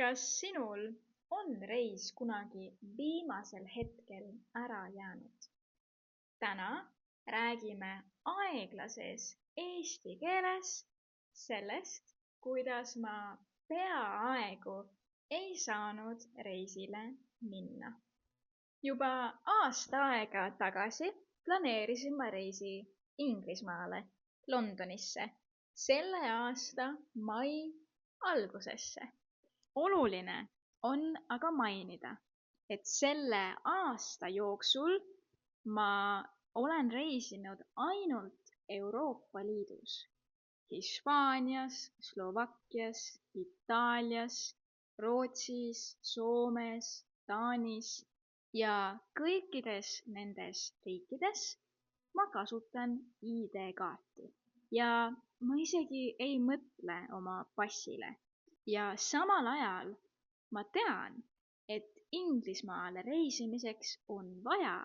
Kas sinul on reis kunagi viimasel hetkel ära jäänud? Täna räägime aeglases eesti keeles sellest, kuidas ma peaaegu ei saanud reisile minna. Juba aasta aega tagasi planeerisin ma reisi Inglismaale, Londonisse, selle aasta mai algusesse. Oluline on aga mainida, et selle aasta jooksul ma olen reisinud ainult Euroopa Liidus. Hispaanias, Slovakkias, Itaalias, Rootsis, Soomes, Taanis ja kõikides nendes riikides ma kasutan ID-kaarti ja ma isegi ei mõtle oma passile. Ja samal ajal ma tean, et Inglismaale reisimiseks on vaja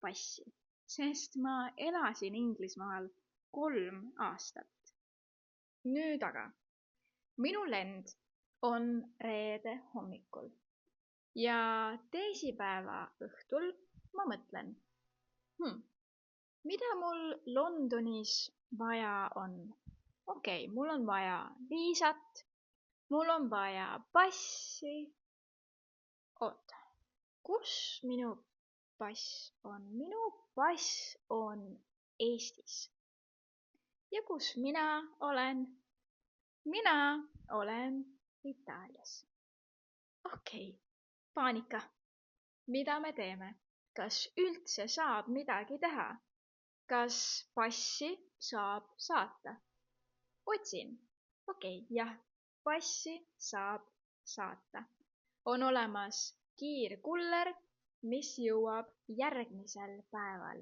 passi, sest ma elasin Inglismaal 3 aastat. Nüüd aga, minu lend on reede hommikul ja teisipäeva õhtul ma mõtlen, mida mul Londonis vaja on? Okei, mul on vaja viisat, mul on vaja passi. Oota, kus minu pass on? Minu pass on Eestis. Ja kus mina olen? Mina olen Itaalias. Okei, paanika. Mida me teeme? Kas üldse saab midagi teha? Kas passi saab saata? Otsin. Okei, jah. Passi saab saata. On olemas kiirkuller, mis jõuab järgmisel päeval.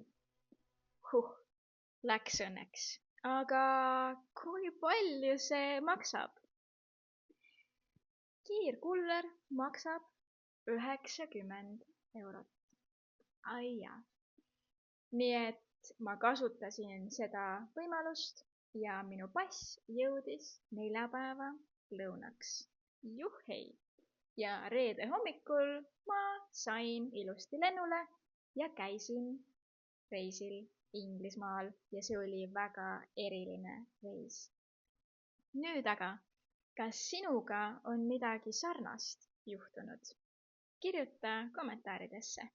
Läks õnneks. Aga kui palju see maksab? Kiirkuller maksab 90 €. Ai jaa. Nii et ma kasutasin seda võimalust ja minu pass jõudis neljapäeva lõunaks. Juhhei! Ja reede hommikul ma sain ilusti lennule ja käisin reisil Inglismaal ja see oli väga eriline reis. Nüüd aga, kas sinuga on midagi sarnast juhtunud? Kirjuta kommentaaridesse.